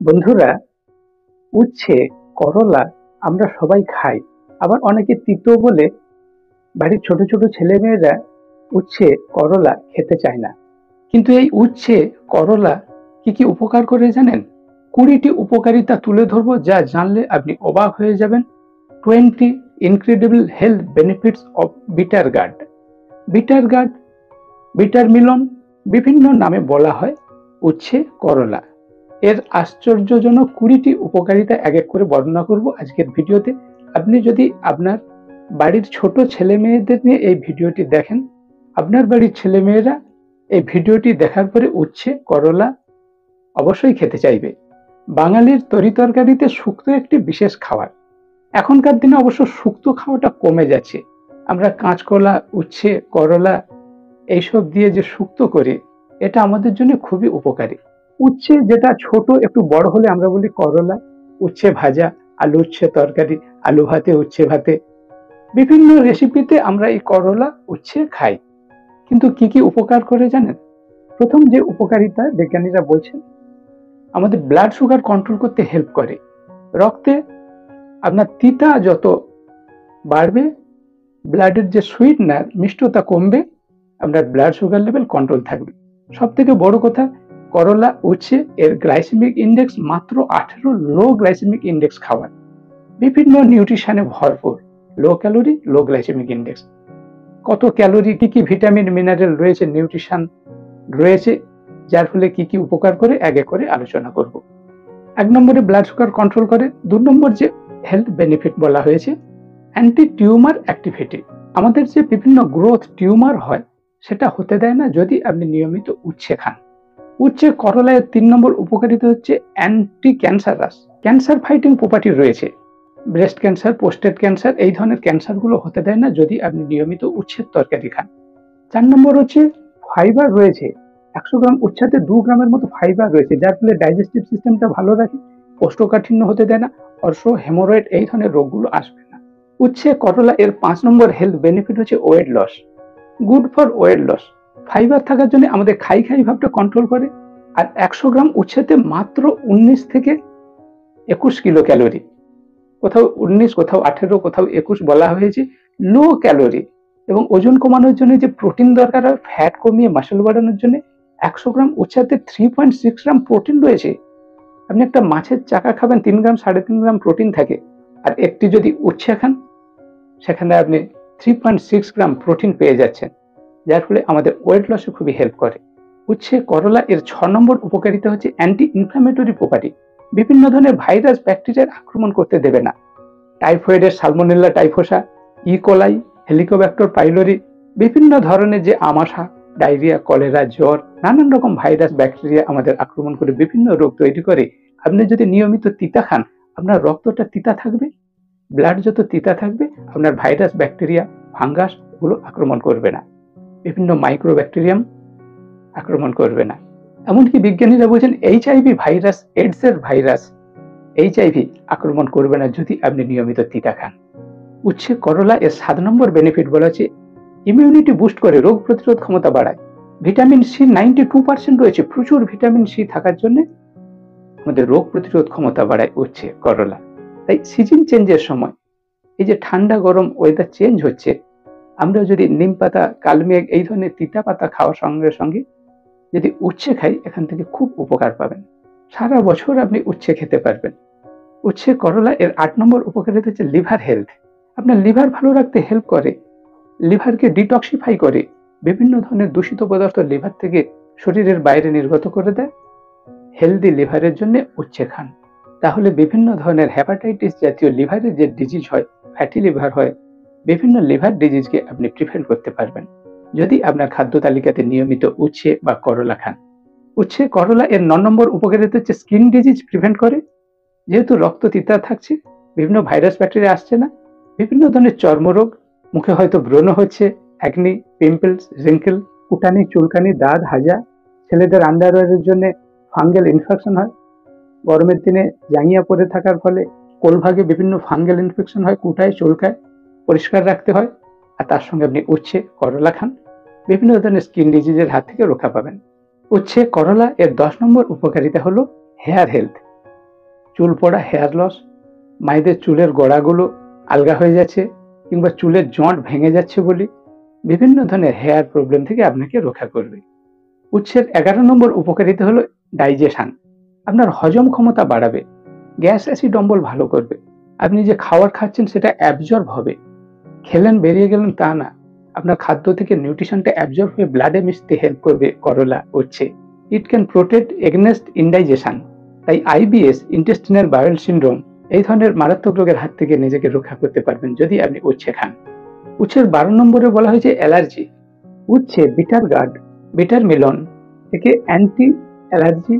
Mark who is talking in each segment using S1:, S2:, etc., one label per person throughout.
S1: বন্ধুরা, উচ্ছে, করলা আমরা সবাই খাই। আবার অনেকে তিতো বলে বাড়ির ছোট ছোট ছেলেমেয়েরা উচ্ছে, করলা খেতে চায় না। কিন্তু এই উচ্ছে, করলা কি কি উপকার করে জানেন? 20টি উপকারিতা তুলে ধরবো, যা জানলে আপনি অবাক হয়ে যাবেন। 20 incredible health benefits of bitter gourd. Bitter gourd, bitter melon, বিভিন্ন নামে বলা হয় উচ্ছে, করলা। এর আশ্চর্যজনক 20টি উপকারিতা এক এক করে বর্ণনা করব আজকের ভিডিওতে। আপনি যদি আপনার বাড়ির ছোট ছেলে মেয়েদের নিয়ে এই ভিডিওটি দেখেন, আপনার বাড়ির ছেলে মেয়েরা এই ভিডিওটি দেখার পরে উচ্ছে, করলা অবশ্যই খেতে চাইবে। বাঙালির তরিতরকারিতে শুক্তো একটি বিশেষ খাবার। এখনকার দিনে অবশ্য শুক্তো খাওয়াটা কমে যাচ্ছে। আমরা কাঁচকলা, উচ্ছে, করলা এইসব দিয়ে যে শুক্তো করি, এটা আমাদের জন্য খুবই উপকারী। উচ্ছে যেটা ছোট একটু বড় হলে আমরা বলি করলা। উচ্ছে ভাজা, আলু উচ্ছে তরকারি, আলু ভাতে, উচ্ছে ভাতে, বিভিন্ন রেসিপিতে আমরা এই করলা, উচ্ছে খাই। কিন্তু কি কি উপকার করে জানেন? প্রথম যে উপকারিতা বিজ্ঞানীরা বলছেন, আমাদের ব্লাড সুগার কন্ট্রোল করতে হেল্প করে। রক্তে আপনার তিতা যত বাড়বে, ব্লাডের যে সুইটনার মিষ্টতা কমবে, আপনার ব্লাড সুগার লেভেল কন্ট্রোল থাকবে। সব থেকে বড় কথা, করলা, উচ্ছে এর গ্লাইসেমিক ইন্ডেক্স মাত্র 18, লো গ্লাইসেমিক ইন্ডেক্স খাবার। বিভিন্ন নিউট্রিশনে ভরপুর, লো ক্যালোরি, লো গ্লাইসেমিক ইন্ডেক্স। কত ক্যালোরি, কি কি ভিটামিন, মিনারেল রয়েছে, নিউট্রিশন রয়েছে, যার ফলে কি কি উপকার করে এক এক করে আলোচনা করব। 1 নম্বরে ব্লাড সুগার কন্ট্রোল করে। 2 নম্বর যে হেলথ বেনিফিট বলা হয়েছে, অ্যান্টি টিউমার অ্যাক্টিভিটি। আমাদের যে বিভিন্ন গ্রোথ টিউমার হয়, সেটা হতে দেয় না যদি আপনি নিয়মিত উচ্ছে খান। উচ্ছে, করলায় 3 নম্বর উপকারিতা হচ্ছে anti cancerous, cancer fighting property রয়েছে। ব্রেস্ট ক্যান্সার, প্রোস্টেট ক্যান্সার, এই ধরনের ক্যান্সারগুলো হতে দেয় না যদি আপনি নিয়মিত উচ্ছের তরকারি খান। 4 নম্বর হচ্ছে ফাইবার রয়েছে। 100 গ্রাম উচ্ছেতে 2 গ্রামের মতো ফাইবার রয়েছে, যার ফলে ডাইজেস্টিভ সিস্টেমটা ভালো রাখে, কোষ্ঠকাঠিন্য হতে দেয় না, অর্শ, হেমোরয়েড এই ধরনের রোগগুলো আসবে না। উচ্ছে, করলা এর 5 নম্বর হেলথ বেনিফিট হচ্ছে weight loss, good for weight loss. Fibre থাকার জন্য আমাদের খাই খাই ভাবটা কন্ট্রোল করে। আর 100 গ্রাম উচ্ছেতে মাত্র 19 থেকে 21 কিলো ক্যালোরি, কোথাও 19, কোথাও 18, কোথাও 21 বলা হয়েছে, লো ক্যালোরি। এবং ওজন কমানোর জন্য যে প্রোটিন দরকার হয়, ফ্যাট কমিয়ে মাসল বাড়ানোর জন্য, 100 গ্রাম উচ্ছেতে 3.6 গ্রাম প্রোটিন রয়েছে। আপনি একটা মাছের চাকা খাবেন, 3 গ্রাম 3.5 গ্রাম প্রোটিন থাকে, আর একটি যদি উচ্ছে খান, সেখানে আপনি 3.6 গ্রাম প্রোটিন পেয়ে যাচ্ছেন, যার ফলে আমাদের ওয়েট লসে খুবই হেল্প করে। উচ্ছে, করলা এর 6 নম্বর উপকারিতা হচ্ছে অ্যান্টি ইনফ্লামেটরি প্রপার্টি। বিভিন্ন ধরনের ভাইরাস, ব্যাকটেরিয়ার আক্রমণ করতে দেবে না। টাইফয়েডের সালমোনেলা টাইফোসা, ইকোলাই, হেলিকোব্যাক্টর পাইলোরি, বিভিন্ন ধরনের যে আমাশা, ডায়রিয়া, কলেরা, জ্বর, নানান রকম ভাইরাস, ব্যাকটেরিয়া আমাদের আক্রমণ করে বিভিন্ন রোগ তৈরি করে। আপনি যদি নিয়মিত তিতা খান, আপনার রক্তটা তিতা থাকবে, ব্লাড যত তিতা থাকবে, আপনার ভাইরাস, ব্যাকটেরিয়া, ফাঙ্গাস এগুলো আক্রমণ করবে না, বিভিন্ন মাইক্রোব্যাকটেরিয়াম আক্রমণ করবে না। এমনকি বিজ্ঞানীরা বলছেন এইচআইভি ভাইরাস, এইডস এর ভাইরাস, এইচআইভি আক্রমণ করবে না যদি আপনি নিয়মিত তিতা খান। উচ্ছে, করলা এর 7 নম্বর বেনিফিট বলা হচ্ছে ইমিউনিটি বুস্ট করে, রোগ প্রতিরোধ ক্ষমতা বাড়ায়। ভিটামিন সি 92% রয়েছে। প্রচুর ভিটামিন সি থাকার জন্য আমাদের রোগ প্রতিরোধ ক্ষমতা বাড়ায় উচ্ছে, করলা। তাই সিজন চেঞ্জের সময়, এই যে ঠান্ডা গরম ওয়েদার চেঞ্জ হচ্ছে, আমরা যদি নিম পাতা, কালমেঘ এই ধরনের তিতা পাতা খাওয়ার সঙ্গে সঙ্গে যদি উচ্ছে খাই, এখান থেকে খুব উপকার পাবেন। সারা বছর আপনি উচ্ছে খেতে পারবেন। উচ্ছে, করলা এর 8 নম্বর উপকারিতা হচ্ছে লিভার হেলথ। আপনার লিভার ভালো রাখতে হেল্প করে, লিভারকে ডিটক্সিফাই করে, বিভিন্ন ধরনের দূষিত পদার্থ লিভার থেকে শরীরের বাইরে নির্গত করে দেয়। হেলদি লিভারের জন্য উচ্ছে খান, তাহলে বিভিন্ন ধরনের হেপাটাইটিস জাতীয় লিভারের যে ডিজিজ হয়, ফ্যাটি লিভার হয়, বিভিন্ন লিভার ডিজিজকে আপনি প্রিভেন্ট করতে পারবেন যদি আপনার খাদ্য তালিকাতে নিয়মিত উচ্ছে বা করলা খান। উচ্ছে, করলা এর 9 নম্বর উপকারিতা হচ্ছে স্কিন ডিজিজ প্রিভেন্ট করে। যেহেতু রক্ত তিতা থাকছে, বিভিন্ন ভাইরাস, ব্যাকটেরিয়া আসছে না, বিভিন্ন ধরনের চর্মরোগ, মুখে হয়তো ব্রণ হচ্ছে, অ্যাকনি, পিম্পলস, রিঙ্কেল, কুটানি, চুলকানি, দাঁত হাজা, ছেলেদের আন্ডারওয়্যারের জন্য ফাঙ্গেল ইনফেকশন হয়, গরমের দিনে জাঙ্গিয়া পরে থাকার ফলে কোলভাগে বিভিন্ন ফাঙ্গেল ইনফেকশন হয়, কুটায়, চুলকায়, পরিষ্কার রাখতে হয়। আর তার সঙ্গে আপনি উচ্ছে, করলা খান, বিভিন্ন ধরনের স্কিন ডিজিজের হাত থেকে রক্ষা পাবেন। উচ্ছে, করলা এর 10 নম্বর উপকারিতা হলো হেয়ার হেলথ। চুল পড়া, হেয়ার লস, মায়েদের চুলের গোড়াগুলো আলগা হয়ে যাচ্ছে কিংবা চুলের জট ভেঙে যাচ্ছে বলে বিভিন্ন ধরনের হেয়ার প্রবলেম থেকে আপনাকে রক্ষা করবে। উচ্ছের 11 নম্বর উপকারিতা হলো ডাইজেশন। আপনার হজম ক্ষমতা বাড়াবে, গ্যাস অ্যাসিড অম্বল ভালো করবে। আপনি যে খাবার খাচ্ছেন সেটা অ্যাবজর্ব হবে, খেলেন বেরিয়ে গেলেন তা না, আপনার খাদ্য থেকে নিউট্রিশনটা অ্যাবজর্ব হয়ে ব্লাডে মিশতে হেল্প করবে করলা উচ্ছে। It can protect against indigestion. তাই আইবিএস, ইন্টেস্টিনাল বাউল সিনড্রোম, এই ধরনের মারাত্মক রোগের হাত থেকে নিজেকে রক্ষা করতে পারবেন যদি আপনি উচ্ছে খান। উচ্ছের 12 নম্বরে বলা হয়েছে অ্যালার্জি। উচ্ছে বিটার গার্ড, বিটার মেলন থেকে অ্যান্টি অ্যালার্জি,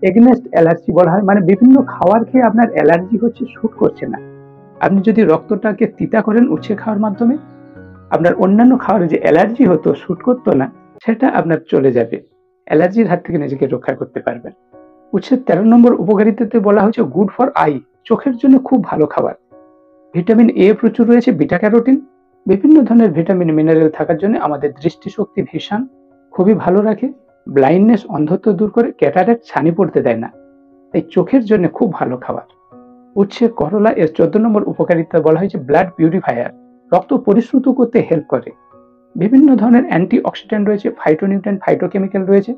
S1: এগেনস্ট অ্যালার্জি বলা হয়, মানে বিভিন্ন খাবার খেয়ে আপনার অ্যালার্জি হচ্ছে, শুট করছে না। আপনি যদি রক্তটাকে তিতা করেন উচ্ছে খাওয়ার মাধ্যমে, আপনার অন্যান্য খাবারে যে অ্যালার্জি হতো, শুট করতো না, সেটা আপনার চলে যাবে। অ্যালার্জির হাত থেকে নিজেকে রক্ষা করতে পারবেন। উচ্ছের 13 নম্বর উপকারিতাতে বলা হয়েছে গুড ফর আই, চোখের জন্য খুব ভালো খাবার। ভিটামিন এ প্রচুর রয়েছে, বিটা ক্যারোটিন, বিভিন্ন ধরনের ভিটামিন মিনারেল থাকার জন্য আমাদের দৃষ্টিশক্তি ভীষণ খুবই ভালো রাখে, ব্লাইন্ডনেস অন্ধত্ব দূর করে, ক্যাটারাক্ট ছানি পড়তে দেয় না। তাই চোখের জন্য খুব ভালো খাবার। উচ্ছে করলা এর 14 নম্বর উপকারিতা বলা হয়েছে ব্লাড পিউরিফায়ার, রক্ত পরিশ্রুত করতে হেল্প করে। বিভিন্ন ধরনের অ্যান্টি অক্সিডেন্ট রয়েছে, ফাইটোনিউট্রিয়েন্ট, ফাইটোকেমিক্যাল রয়েছে,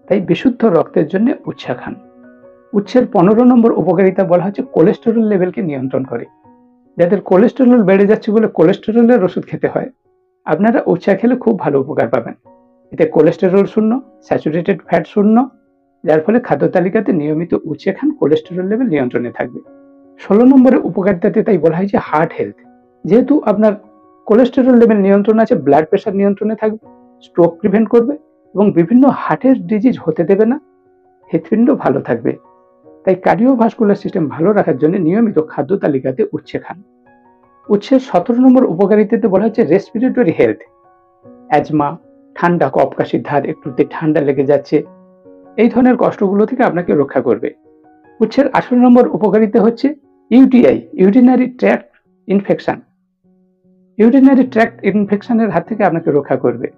S1: তাই বিশুদ্ধ রক্তের জন্য উচ্ছে খান। উচ্ছের 15 নম্বর উপকারিতা বলা হচ্ছে কোলেস্টেরল লেভেলকে নিয়ন্ত্রণ করে। যাদের কোলেস্টেরল বেড়ে যাচ্ছে বলে কোলেস্টেরলের ওষুধ খেতে হয়, আপনারা উচ্ছে খেলে খুব ভালো উপকার পাবেন। এতে কোলেস্টেরল শূন্য, স্যাচুরেটেড ফ্যাট শূন্য, যার ফলে খাদ্য তালিকাতে নিয়মিত উচ্ছে খান, কোলেস্টেরল লেভেল নিয়ন্ত্রণে থাকবে। 16 নম্বরে উপকারিতাতে তাই বলা হয়েছে হার্ট হেলথ। যেহেতু আপনার কোলেস্টেরল লেভেল নিয়ন্ত্রণ আছে, ব্লাড প্রেশার নিয়ন্ত্রণে থাকবে, স্ট্রোক প্রিভেন্ট করবে এবং বিভিন্ন হার্টের ডিজিজ হতে দেবে না, হৃৎপিণ্ড ভালো থাকবে। তাই কার্ডিওভাস্কুলার সিস্টেম ভালো রাখার জন্য নিয়মিত খাদ্য তালিকাতে উচ্ছে খান। উচ্ছের 17 নম্বর উপকারিতাতে বলা হচ্ছে রেসপিরেটরি হেলথ। অ্যাজমা, ঠান্ডা, কফ কাশির ধার, একটুতে ঠান্ডা লেগে যাচ্ছে, এই ধরনের কষ্টগুলো থেকে আপনাকে রক্ষা করবে। উচ্ছের 18 নম্বর উপকারিতা হচ্ছে UTI, urinary tract infection. Urinary tract ইনফেকশনের হাত থেকে আপনাকে রক্ষা করবে।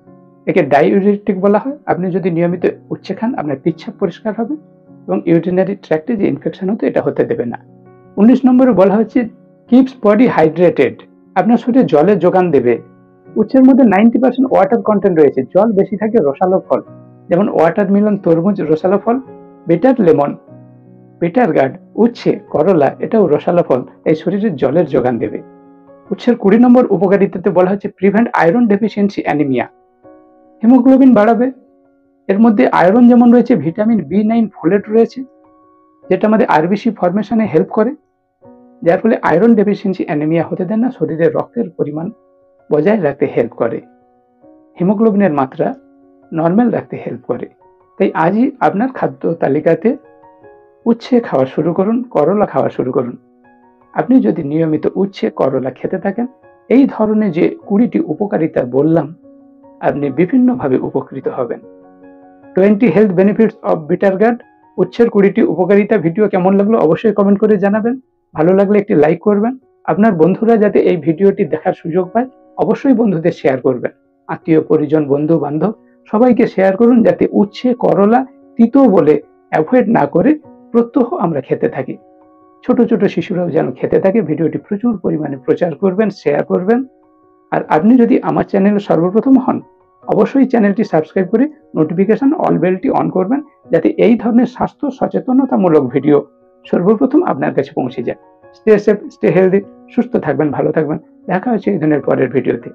S1: একে ডাইউরেটিক বলা হয়। আপনি যদি নিয়মিত উচ্ছে খান, আপনার পেচ্ছাপ পরিষ্কার হবে এবং ইউরিনারি ট্র্যাক্টে যে ইনফেকশন হতো এটা হতে দেবে না। 19 নম্বরে বলা হচ্ছে কিপস বডি হাইড্রেটেড, আপনার শরীরে জলের যোগান দেবে। উচ্ছের মধ্যে 90% ওয়াটার কন্টেন্ট রয়েছে, জল বেশি থাকে রসালো ফল, যেমন ওয়াটারমেলন, তরমুজ রসালো ফল, বিটার লেমন, বিটার গার্ড, উচ্ছে, করলা এটাও রসালো ফল, এই শরীরে জলের যোগান দেবে। উচ্ছের 20 নম্বর উপকারিতাতে বলা হচ্ছে prevent iron deficiency anaemia, haemoglobin বাড়াবে। এর মধ্যে আয়রন যেমন রয়েছে, ভিটামিন বি9 ফোলেট রয়েছে, যেটা আমাদের আরবিসি ফরমেশনে হেল্প করে, যার ফলে আয়রন ডেফিসিয়েন্সি অ্যানিমিয়া হতে দেন না, শরীরে রক্তের পরিমাণ বজায় রাখতে হেল্প করে, হিমোগ্লোবিনের মাত্রা নর্মাল রাখতে হেল্প করে। তাই আজই আপনার খাদ্য তালিকাতে উচ্ছে খাওয়া শুরু করুন, করলা খাওয়া শুরু করুন। আপনি যদি নিয়মিত উচ্ছে করলা খেতে থাকেন, এই ধরনের যে 20টি উপকারিতা বললাম, আপনি বিভিন্নভাবে উপকৃত হবেন। 20 health benefits of bitter gourd, উচ্ছের 20টি উপকারিতা। ভিডিও কেমন লাগলো অবশ্যই কমেন্ট করে জানাবেন। ভালো লাগলে একটি লাইক করবেন। আপনার বন্ধুরা যাতে এই ভিডিওটি দেখার সুযোগ পায়, অবশ্যই বন্ধুদের শেয়ার করবেন। আত্মীয় পরিজন, বন্ধু বান্ধব সবাইকে শেয়ার করুন, যাতে উচ্ছে করলা তিতো বলে অ্যাভয়েড না করে প্রত্যহ আমরা খেতে থাকি। ছোট ছোট শিশুরাও যেন খেতে থাকে। ভিডিওটি প্রচুর পরিমাণে প্রচার করবেন, শেয়ার করবেন। আর আপনি যদি আমার চ্যানেলে সর্বপ্রথম হন, অবশ্যই চ্যানেলটি সাবস্ক্রাইব করে নোটিফিকেশন অল বেলটি অন করবেন, যাতে এই ধরনের স্বাস্থ্য সচেতনতামূলক ভিডিও সর্বপ্রথম আপনার কাছে পৌঁছে যায়। স্টে সেফ, স্টে হেলদি, সুস্থ থাকবেন, ভালো থাকবেন। দেখা হচ্ছে এই ধরনের পরের ভিডিওতে।